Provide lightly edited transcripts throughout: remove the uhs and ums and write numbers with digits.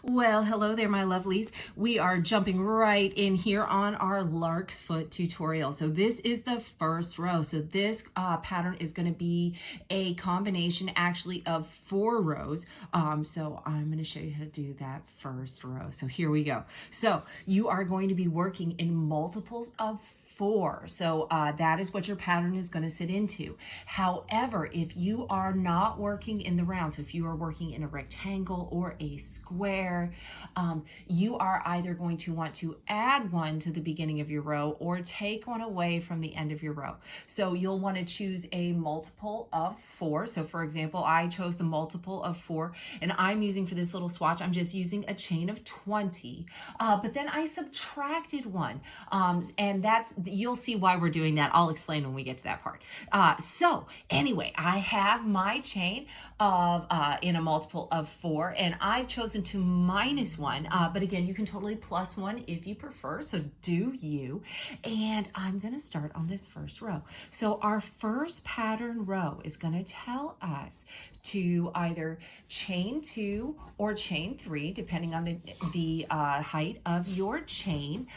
Well, hello there, my lovelies. We are jumping right in here on our Larksfoot tutorial. So this is the first row. So this pattern is going to be a combination actually of 4 rows. So I'm going to show you how to do that first row. So here we go. So you are going to be working in multiples of 4. So that is what your pattern is going to sit into. However, if you are not working in the round, so if you are working in a rectangle or a square, you are either going to want to add one to the beginning of your row or take one away from the end of your row. So you'll want to choose a multiple of 4. So for example, I chose the multiple of 4, and I'm using for this little swatch, I'm just using a chain of 20, but then I subtracted one, and you'll see why we're doing that. I'll explain when we get to that part. So anyway, I have my chain of in a multiple of 4, and I've chosen to minus 1, but again, you can totally plus 1 if you prefer, so do you. And I'm going to start on this first row. So our first pattern row is going to tell us to either chain 2 or chain 3, depending on the height of your chain,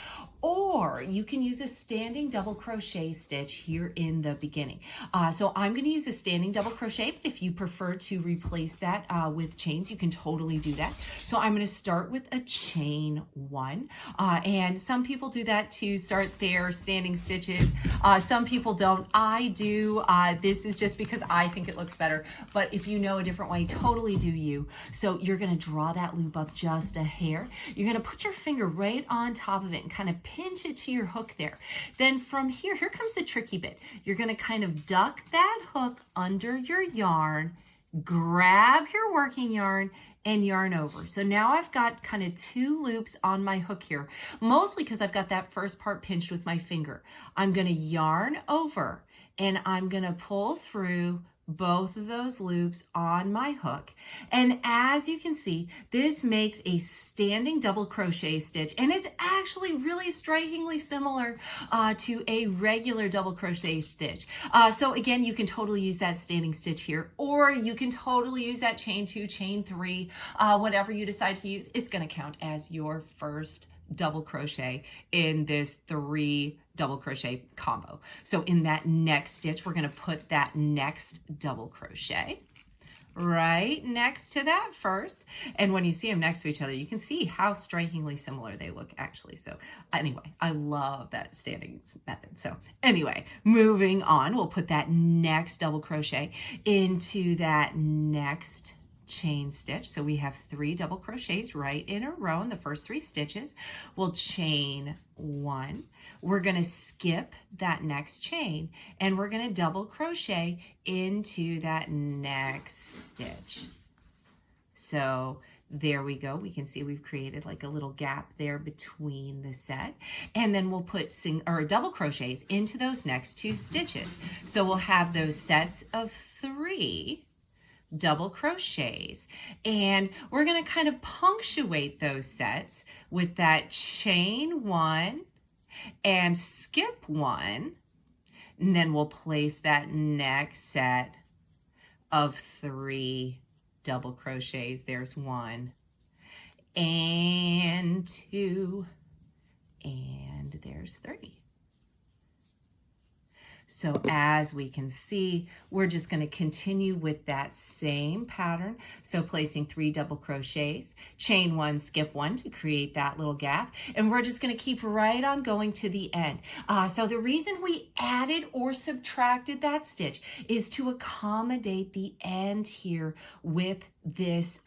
or you can use a standing double crochet stitch here in the beginning. So I'm going to use a standing double crochet, but if you prefer to replace that with chains, you can totally do that. So I'm going to start with a chain 1, and some people do that to start their standing stitches. Some people don't. I do. This is just because I think it looks better, but if you know a different way, totally do you. So you're going to draw that loop up just a hair. You're going to put your finger right on top of it and kind of pinch it to your hook there. Then from here comes the tricky bit. You're going to kind of duck that hook under your yarn, grab your working yarn, and yarn over. So now I've got kind of 2 loops on my hook here, mostly because I've got that first part pinched with my finger. I'm going to yarn over, and I'm going to pull through both of those loops on my hook. And as you can see, this makes a standing double crochet stitch, and it's actually really strikingly similar to a regular double crochet stitch. So again, you can totally use that standing stitch here, or you can totally use that chain 2, chain 3, whatever you decide to use. It's going to count as your first double crochet in this 3 double crochet combo. So in that next stitch, we're going to put that next double crochet right next to that first. And when you see them next to each other, you can see how strikingly similar they look actually. So anyway, I love that standing method. So anyway, moving on, we'll put that next double crochet into that next chain stitch. So we have 3 double crochets right in a row in the first 3 stitches. We'll chain 1. We're going to skip that next chain, and we're going to double crochet into that next stitch. So there we go. We can see we've created like a little gap there between the set, and then we'll put double crochets into those next 2 stitches. So we'll have those sets of 3 double crochets, and we're going to kind of punctuate those sets with that chain 1 and skip 1, and then we'll place that next set of 3 double crochets. There's 1 and 2, and there's 3. So as we can see, we're just going to continue with that same pattern. So placing 3 double crochets, chain 1, skip 1 to create that little gap. And we're just going to keep right on going to the end. So the reason we added or subtracted that stitch is to accommodate the end here with this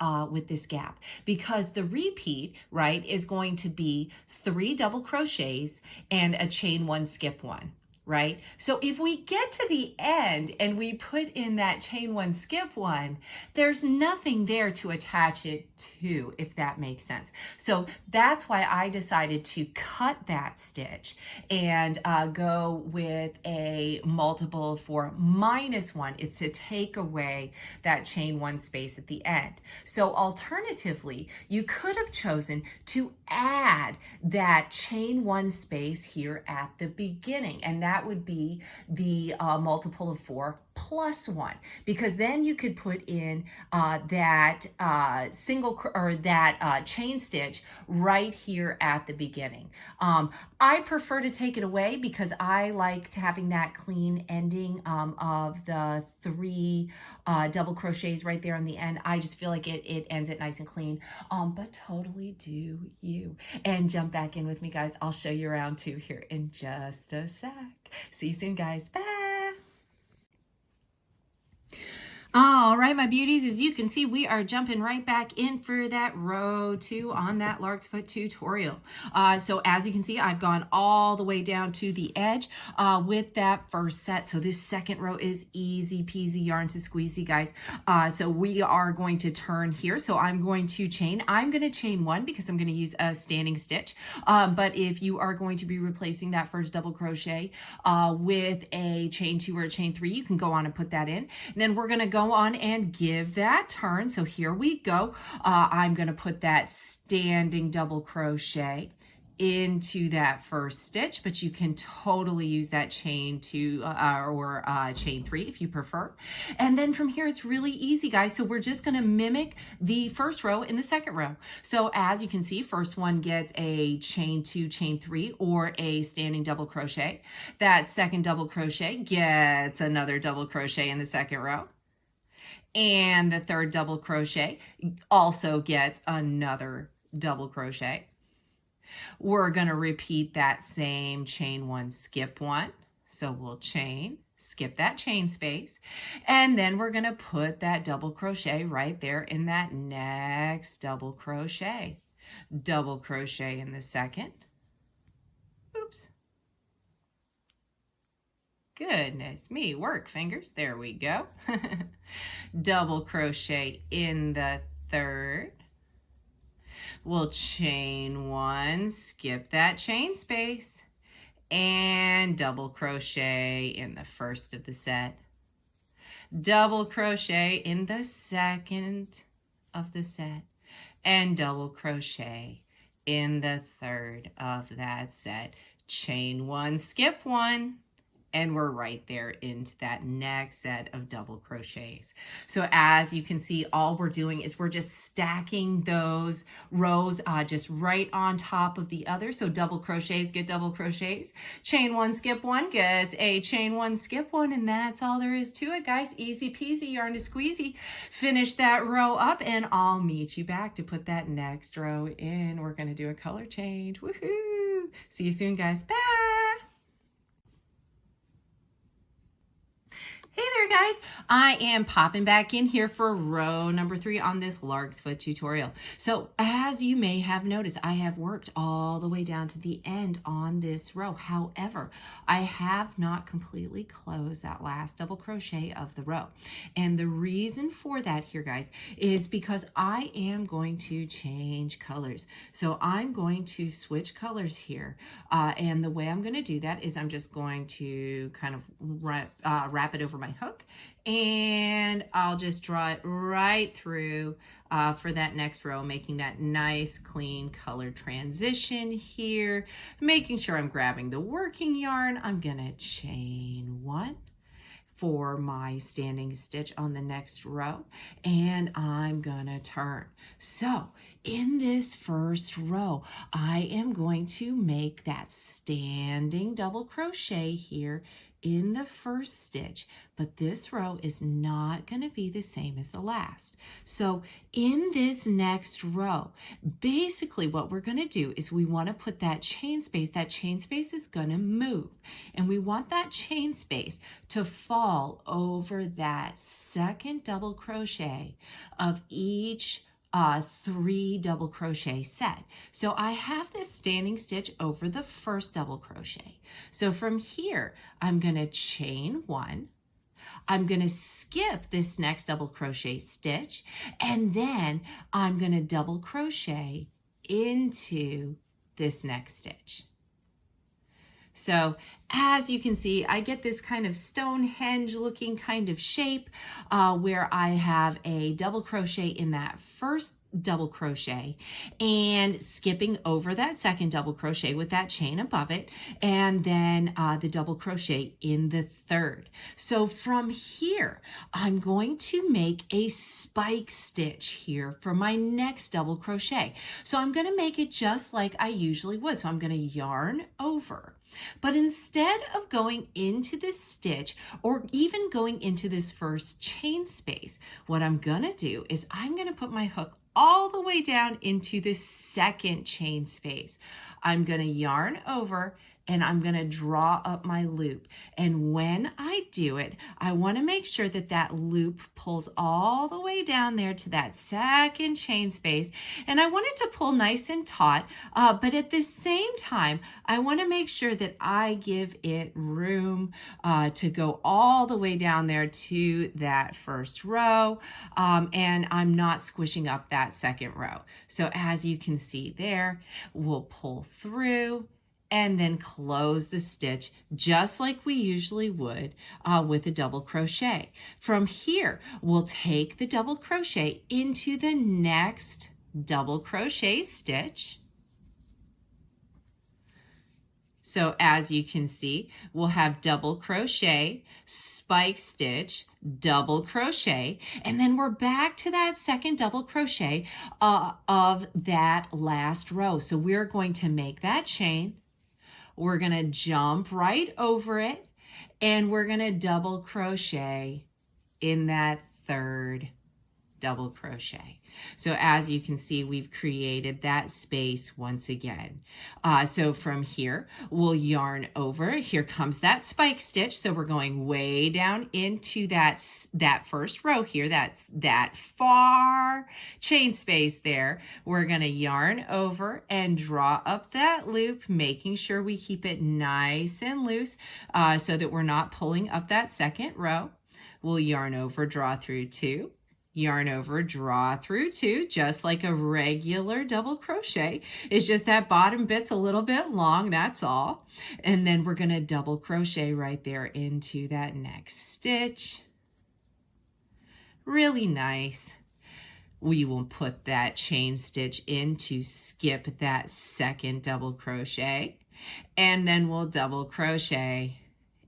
gap, because the repeat, right, is going to be 3 double crochets and a chain 1, skip 1. Right? So if we get to the end and we put in that chain 1, skip 1, there's nothing there to attach it to, if that makes sense. So that's why I decided to cut that stitch and go with a multiple for -1. It's to take away that chain 1 space at the end. So alternatively, you could have chosen to add that chain 1 space here at the beginning, and that would be the multiple of 4 plus 1, because then you could put in that chain stitch right here at the beginning. I prefer to take it away because I like having that clean ending of the 3 double crochets right there on the end. I just feel like it ends it nice and clean, but totally do you. And jump back in with me, guys. I'll show you around too here in just a sec. See you soon, guys. Bye. All right, my beauties, as you can see, we are jumping right back in for that row 2 on that Larksfoot tutorial. So as you can see, I've gone all the way down to the edge with that first set. So this second row is easy peasy yarn to squeezy, guys. So we are going to turn here. So I'm going to chain. I'm going to chain 1 because I'm going to use a standing stitch. But if you are going to be replacing that first double crochet with a chain 2 or a chain 3, you can go on and put that in. And then we're going to go on and give that turn. So here we go. I'm going to put that standing double crochet into that first stitch, but you can totally use that chain 2 or chain 3 if you prefer. And then from here, it's really easy, guys. So we're just going to mimic the first row in the second row. So as you can see, first one gets a chain 2, chain 3, or a standing double crochet. That second double crochet gets another double crochet in the second row. And the third double crochet also gets another double crochet. We're going to repeat that same chain 1, skip 1. So we'll chain, skip that chain space, and then we're going to put that double crochet right there in that next double crochet. Double crochet in the second. Oops. Goodness me, work fingers. There we go. Double crochet in the third. We'll chain 1, skip that chain space, and double crochet in the first of the set. Double crochet in the second of the set, and double crochet in the third of that set. Chain 1, skip 1. And we're right there into that next set of double crochets. So as you can see, all we're doing is we're just stacking those rows just right on top of the other. So double crochets get double crochets. Chain 1, skip 1 gets a chain 1, skip 1. And that's all there is to it, guys. Easy peasy, yarn to squeezy. Finish that row up and I'll meet you back to put that next row in. We're going to do a color change. Woohoo! See you soon, guys. Bye! Hey there, guys. I am popping back in here for row number 3 on this Larksfoot tutorial. So as you may have noticed, I have worked all the way down to the end on this row. However, I have not completely closed that last double crochet of the row. And the reason for that here, guys, is because I am going to change colors. So I'm going to switch colors here. And the way I'm going to do that is I'm just going to kind of wrap it over my hook, and I'll just draw it right through for that next row, making that nice clean color transition here, making sure I'm grabbing the working yarn. I'm gonna chain 1 for my standing stitch on the next row, and I'm gonna turn. So in this first row, I am going to make that standing double crochet here in the first stitch, but this row is not going to be the same as the last. So in this next row, basically what we're going to do is we want to put that chain space. That chain space is going to move, and we want that chain space to fall over that second double crochet of each 3 double crochet set. So I have this standing stitch over the first double crochet. So from here, I'm going to chain 1. I'm going to skip this next double crochet stitch, and then I'm going to double crochet into this next stitch. So as you can see, I get this kind of Stonehenge looking kind of shape where I have a double crochet in that first double crochet and skipping over that second double crochet with that chain above it, and then the double crochet in the third. So from here, I'm going to make a spike stitch here for my next double crochet. So I'm going to make it just like I usually would. So I'm going to yarn over. But instead of going into this stitch or even going into this first chain space, what I'm going to do is I'm going to put my hook all the way down into the second chain space. I'm going to yarn over and I'm going to draw up my loop. And when I do it, I want to make sure that that loop pulls all the way down there to that second chain space. And I want it to pull nice and taut, but at the same time, I want to make sure that I give it room to go all the way down there to that first row. And I'm not squishing up that second row. So as you can see there, we'll pull through and then close the stitch just like we usually would with a double crochet. From here, we'll take the double crochet into the next double crochet stitch. So as you can see, we'll have double crochet, spike stitch, double crochet, and then we're back to that second double crochet of that last row. So we're going to make that chain. We're going to jump right over it, and we're going to double crochet in that third double crochet. So as you can see, we've created that space once again. So from here, we'll yarn over. Here comes that spike stitch. So we're going way down into that first row here. That's that far chain space there. We're going to yarn over and draw up that loop, making sure we keep it nice and loose so that we're not pulling up that second row. We'll yarn over, draw through 2. Yarn over, draw through 2, just like a regular double crochet. It's just that bottom bit's a little bit long, that's all. And then we're going to double crochet right there into that next stitch. Really nice. We will put that chain stitch in to skip that second double crochet. And then we'll double crochet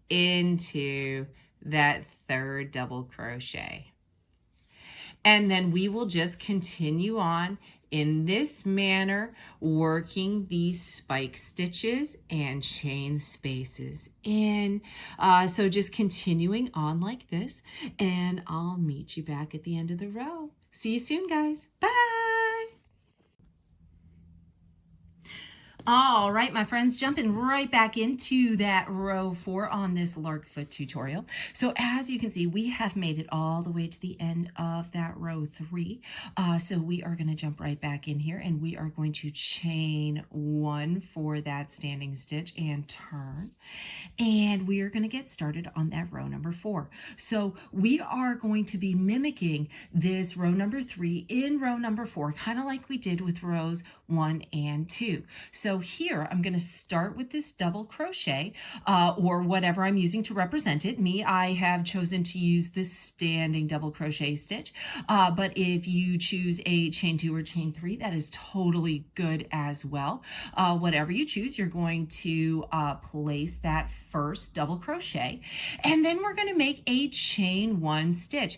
into that third double crochet. And then we will just continue on in this manner, working these spike stitches and chain spaces in. So just continuing on like this, and I'll meet you back at the end of the row. See you soon, guys. Bye. All right, my friends, jumping right back into that row 4 on this Larksfoot tutorial. So as you can see, we have made it all the way to the end of that row 3. So we are going to jump right back in here, and we are going to chain 1 for that standing stitch and turn. And we are going to get started on that row number 4. So we are going to be mimicking this row number 3 in row number 4, kind of like we did with rows 1 and 2. So here I'm going to start with this double crochet or whatever I'm using to represent it. I have chosen to use this standing double crochet stitch, but if you choose a chain 2 or chain 3, that is totally good as well. Whatever you choose, you're going to place that first double crochet, and then we're going to make a chain 1 stitch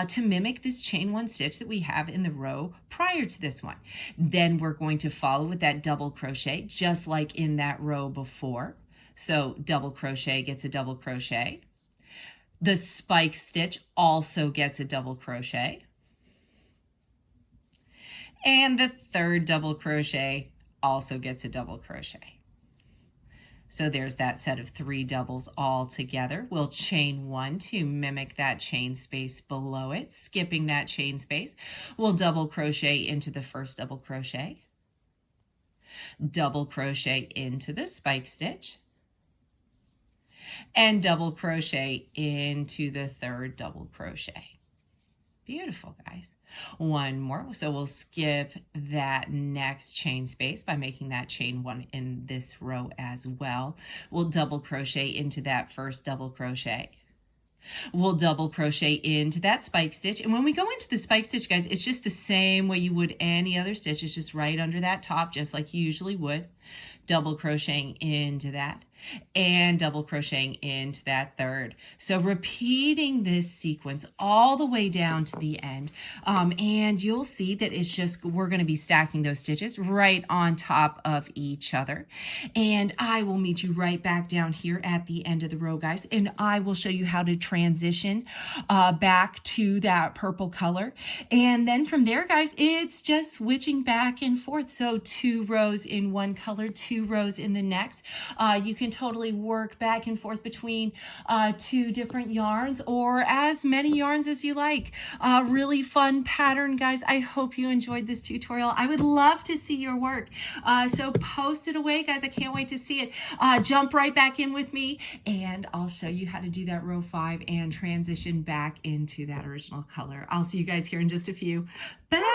to mimic this chain 1 stitch that we have in the row prior to this one. Then we're going to follow with that double crochet just like in that row before. So double crochet gets a double crochet. The spike stitch also gets a double crochet. And the third double crochet also gets a double crochet. So there's that set of 3 doubles all together. We'll chain 1 to mimic that chain space below it, skipping that chain space. We'll double crochet into the first double crochet, double crochet into the spike stitch, and double crochet into the third double crochet. Beautiful, guys. 1 more. So we'll skip that next chain space by making that chain 1 in this row as well. We'll double crochet into that first double crochet, We'll double crochet into that spike stitch. And when we go into the spike stitch, guys, it's just the same way you would any other stitch. It's just right under that top, just like you usually would. Double crocheting into that and double crocheting into that third. So repeating this sequence all the way down to the end. And you'll see that it's just, we're going to be stacking those stitches right on top of each other. And I will meet you right back down here at the end of the row, guys. And I will show you how to transition back to that purple color. And then from there, guys, it's just switching back and forth. So 2 rows in one color, 2 rows in the next. You can totally work back and forth between 2 different yarns or as many yarns as you like. Really fun pattern, guys. I hope you enjoyed this tutorial. I would love to see your work. So post it away, guys. I can't wait to see it. Jump right back in with me and I'll show you how to do that row 5 and transition back into that original color. I'll see you guys here in just a few. Bye.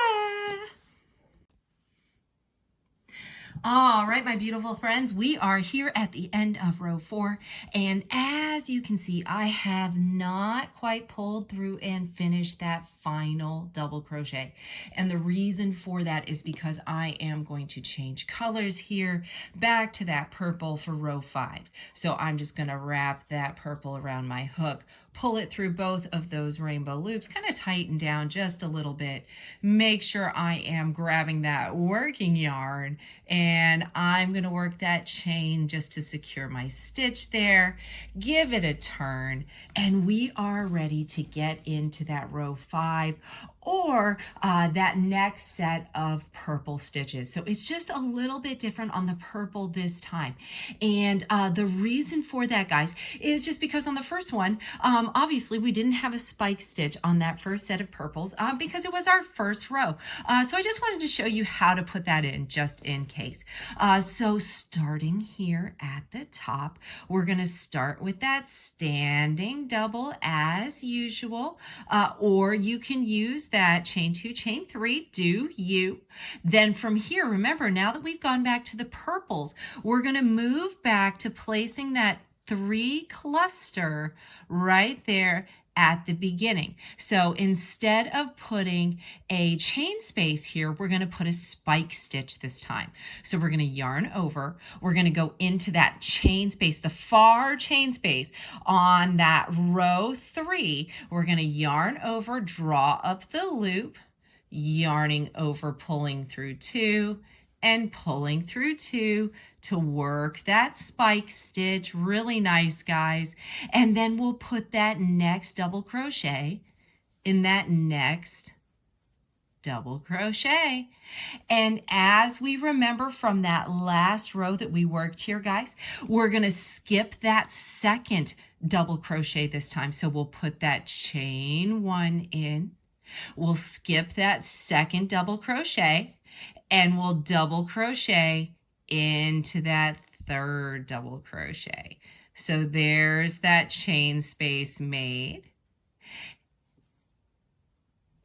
All right, my beautiful friends, we are here at the end of row 4. And as you can see, I have not quite pulled through and finished that final double crochet. And the reason for that is because I am going to change colors here back to that purple for row 5. So I'm just going to wrap that purple around my hook, pull it through both of those rainbow loops, kind of tighten down just a little bit. Make sure I am grabbing that working yarn and I'm going to work that chain just to secure my stitch there. Give it a turn and we are ready to get into that row 5 or that next set of purple stitches. So it's just a little bit different on the purple this time. And the reason for that, guys, is just because on the first one, obviously we didn't have a spike stitch on that first set of purples because it was our first row. So I just wanted to show you how to put that in just in case. So starting here at the top, we're going to start with that standing double as usual, or you can use that chain 2, chain 3, do you. Then from here, remember, now that we've gone back to the purples, we're going to move back to placing that 3 cluster right there at the beginning. So instead of putting a chain space here, we're going to put a spike stitch this time. So we're going to yarn over, we're going to go into that chain space, the far chain space on that row 3. We're going to yarn over, draw up the loop, yarning over, pulling through 2 and pulling through 2 to work that spike stitch. Really nice, guys. And then we'll put that next double crochet in that next double crochet. And as we remember from that last row that we worked here, guys, we're going to skip that second double crochet this time. So we'll put that chain 1 in. We'll skip that second double crochet and we'll double crochet into that third double crochet. So there's that chain space made.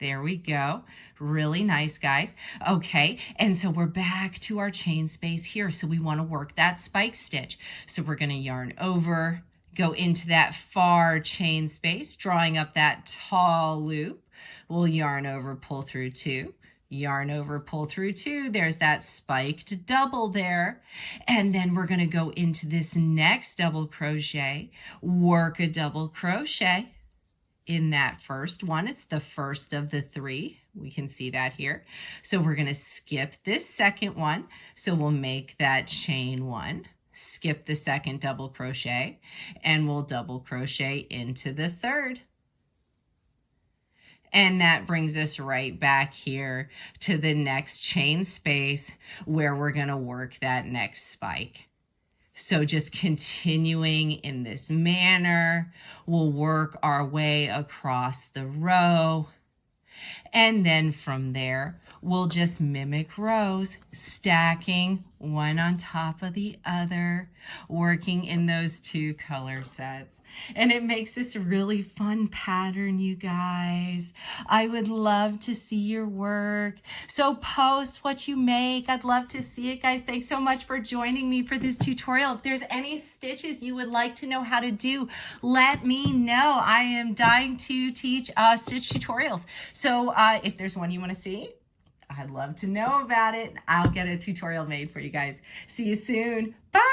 There we go. Really nice, guys. Okay, and so we're back to our chain space here. So we want to work that spike stitch. So we're going to yarn over, go into that far chain space, drawing up that tall loop. We'll yarn over, pull through 2. Yarn over, pull through 2. There's that spiked double there. And then we're going to go into this next double crochet, work a double crochet in that first one. It's the first of the 3. We can see that here. So we're going to skip this second one. So we'll make that chain 1, skip the second double crochet, and we'll double crochet into the third. And that brings us right back here to the next chain space where we're going to work that next spike. So just continuing in this manner, we'll work our way across the row. And then from there, we'll just mimic rows, stacking one on top of the other, working in those two color sets. And it makes this really fun pattern, you guys. I would love to see your work. So post what you make. I'd love to see it, guys. Thanks so much for joining me for this tutorial. If there's any stitches you would like to know how to do, let me know. I am dying to teach stitch tutorials. So if there's one you want to see, I'd love to know about it. I'll get a tutorial made for you guys. See you soon. Bye.